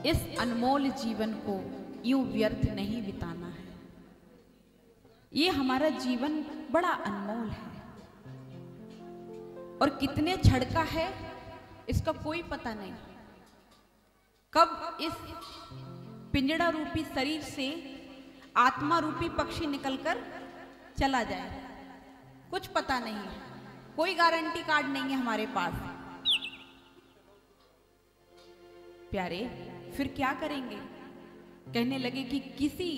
इस अनमोल जीवन को यूं व्यर्थ नहीं बिताना है। ये हमारा जीवन बड़ा अनमोल है और कितने क्षण का है इसका कोई पता नहीं। कब इस पिंजड़ा रूपी शरीर से आत्मा रूपी पक्षी निकलकर चला जाए कुछ पता नहीं है, कोई गारंटी कार्ड नहीं है हमारे पास। प्यारे फिर क्या करेंगे? कहने लगे कि किसी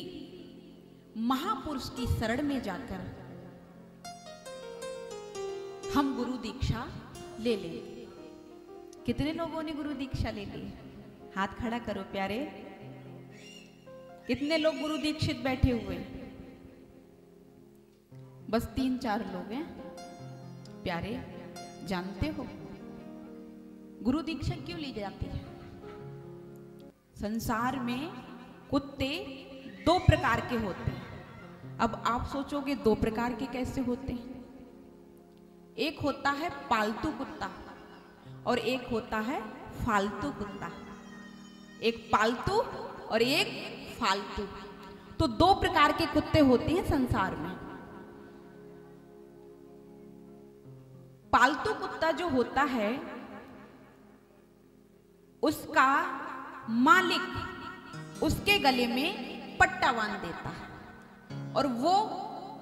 महापुरुष की शरण में जाकर हम गुरु दीक्षा ले लें। कितने लोगों ने गुरु दीक्षा ले ली? हाथ खड़ा करो प्यारे। कितने लोग गुरु दीक्षित बैठे हुए? बस 3-4 लोग हैं। प्यारे जानते हो गुरु दीक्षा क्यों ली जाती है? संसार में कुत्ते 2 प्रकार के होते हैं। अब आप सोचोगे 2 प्रकार के कैसे होते हैं? एक होता है पालतू कुत्ता और एक होता है फालतू कुत्ता। एक पालतू और एक फालतू। तो 2 प्रकार के कुत्ते होते हैं संसार में। पालतू कुत्ता जो होता है उसका मालिक उसके गले में पट्टा बांध देता है और वो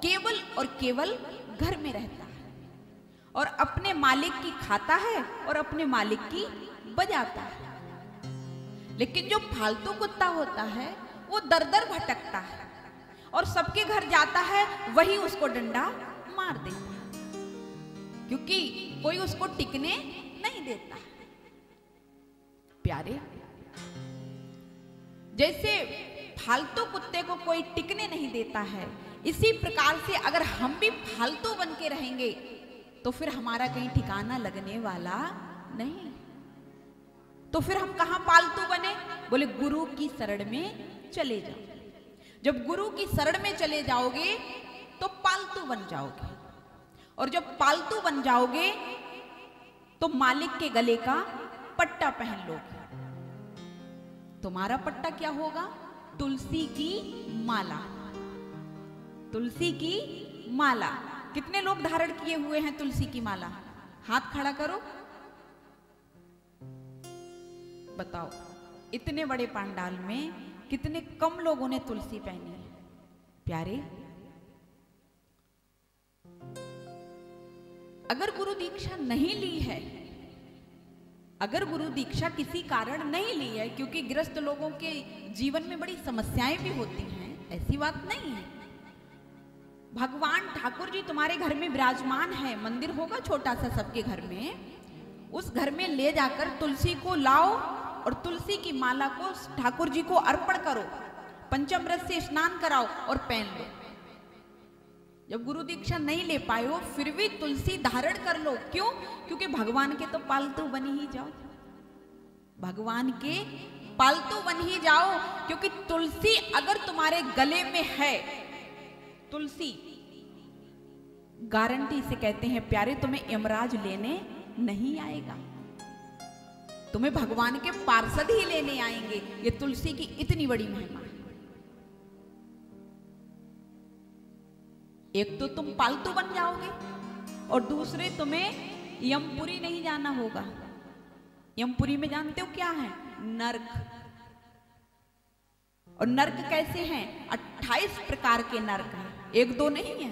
केवल और केवल घर में रहता है और अपने मालिक की खाता है और अपने मालिक की बजाता है। लेकिन जो फालतू कुत्ता होता है वो दर दर भटकता है और सबके घर जाता है, वही उसको डंडा मार देता है क्योंकि कोई उसको टिकने नहीं देता। प्यारे जैसे फालतू कुत्ते को कोई टिकने नहीं देता है, इसी प्रकार से अगर हम भी फालतू बन के रहेंगे तो फिर हमारा कहीं ठिकाना लगने वाला नहीं। तो फिर हम कहां पालतू बने? बोले गुरु की शरण में चले जाओ। जब गुरु की शरण में चले जाओगे तो पालतू बन जाओगे और जब पालतू बन जाओगे तो मालिक के गले का पट्टा पहन लोगे। तुम्हारा पट्टा क्या होगा? तुलसी की माला। तुलसी की माला। कितने लोग धारण किए हुए हैं तुलसी की माला? हाथ खड़ा करो। बताओ इतने बड़े पंडाल में कितने कम लोगों ने तुलसी पहनी है? प्यारे अगर गुरु दीक्षा नहीं ली है, अगर गुरु दीक्षा किसी कारण नहीं ली है, क्योंकि गृहस्थ लोगों के जीवन में बड़ी समस्याएं भी होती हैं, ऐसी बात नहीं है। भगवान ठाकुर जी तुम्हारे घर में विराजमान है, मंदिर होगा छोटा सा सबके घर में, उस घर में ले जाकर तुलसी को लाओ और तुलसी की माला को ठाकुर जी को अर्पण करो, पंचामृत से स्नान कराओ और पहन लो। जब गुरु दीक्षा नहीं ले पाए हो फिर भी तुलसी धारण कर लो। क्यों? क्योंकि भगवान के तो पालतू बन ही जाओ। भगवान के पालतू बन ही जाओ, क्योंकि तुलसी अगर तुम्हारे गले में है, तुलसी गारंटी से कहते हैं प्यारे तुम्हें यमराज लेने नहीं आएगा, तुम्हें भगवान के पार्षद ही लेने आएंगे। ये तुलसी की इतनी बड़ी महिमा है। एक तो तुम पालतू बन जाओगे और दूसरे तुम्हें यमपुरी नहीं जाना होगा। यमपुरी में जानते हो क्या है? नरक। और नरक कैसे हैं? 28 प्रकार के नरक हैं, 1-2 नहीं है।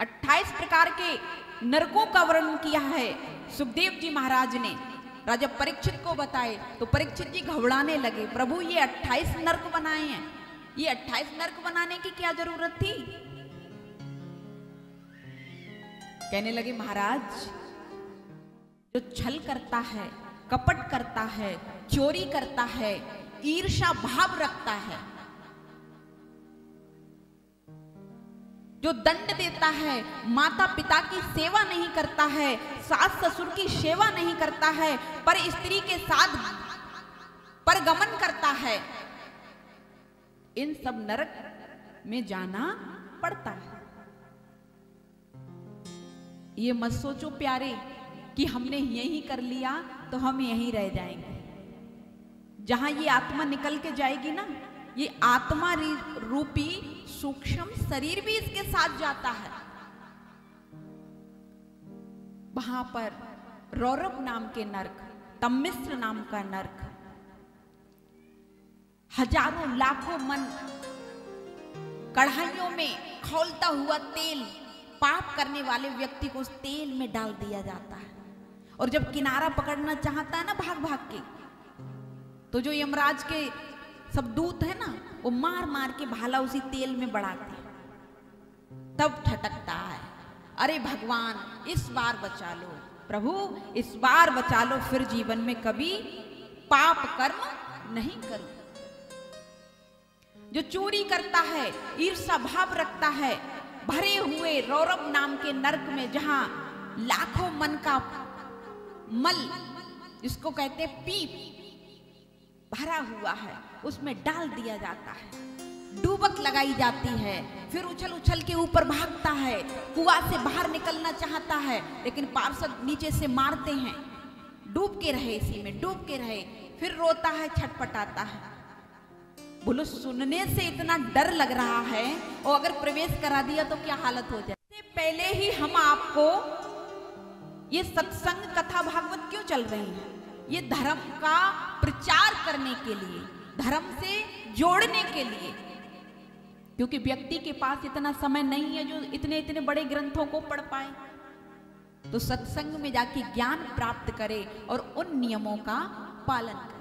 28 प्रकार के नरकों का वर्णन किया है सुखदेव जी महाराज ने। राजा परीक्षित को बताए तो परीक्षित जी घबराने लगे, प्रभु ये 28 नरक बनाए हैं, ये 28 नरक बनाने की क्या जरूरत थी? कहने लगे महाराज जो छल करता है, कपट करता है, चोरी करता है, ईर्ष्या भाव रखता है, जो दंड देता है, माता पिता की सेवा नहीं करता है, सास ससुर की सेवा नहीं करता है, पर स्त्री के साथ परगमन करता है, इन सब नरक में जाना पड़ता है। ये मत सोचो प्यारे कि हमने यही कर लिया तो हम यहीं रह जाएंगे। जहां ये आत्मा निकल के जाएगी ना, ये आत्मा रूपी सूक्ष्म शरीर भी इसके साथ जाता है। वहां पर रौरव नाम के नर्क, तमिश्र नाम का नर्क, हजारों लाखों मन कढ़ाइयों में खौलता हुआ तेल पाप करने वाले व्यक्ति को उस तेल में डाल दिया जाता है। और जब किनारा पकड़ना चाहता है ना भाग भाग के, तो जो यमराज के सब दूत है ना, वो मार मार के भाला उसी तेल में बढ़ाते हैं। तब ठटकता है, अरे भगवान इस बार बचा लो, प्रभु इस बार बचा लो, फिर जीवन में कभी पाप कर्म नहीं करूं। जो चोरी करता है, ईर्ष्या भाव रखता है, भरे हुए रौरव नाम के नरक में, जहां लाखों मन का मल, इसको कहते पीप, भरा हुआ है, उसमें डाल दिया जाता है, डूबक लगाई जाती है, फिर उछल उछल के ऊपर भागता है, कुआं से बाहर निकलना चाहता है, लेकिन पार्षद नीचे से मारते हैं, डूब के रहे, इसी में डूब के रहे, फिर रोता है, छटपटाता है। बोलो सुनने से इतना डर लग रहा है, और अगर प्रवेश करा दिया तो क्या हालत हो जाए। इससे पहले ही हम आपको ये सत्संग कथा भागवत क्यों चल रही है? ये धर्म का प्रचार करने के लिए, धर्म से जोड़ने के लिए, क्योंकि व्यक्ति के पास इतना समय नहीं है जो इतने इतने बड़े ग्रंथों को पढ़ पाए। तो सत्संग में जाके ज्ञान प्राप्त करे और उन नियमों का पालन करे।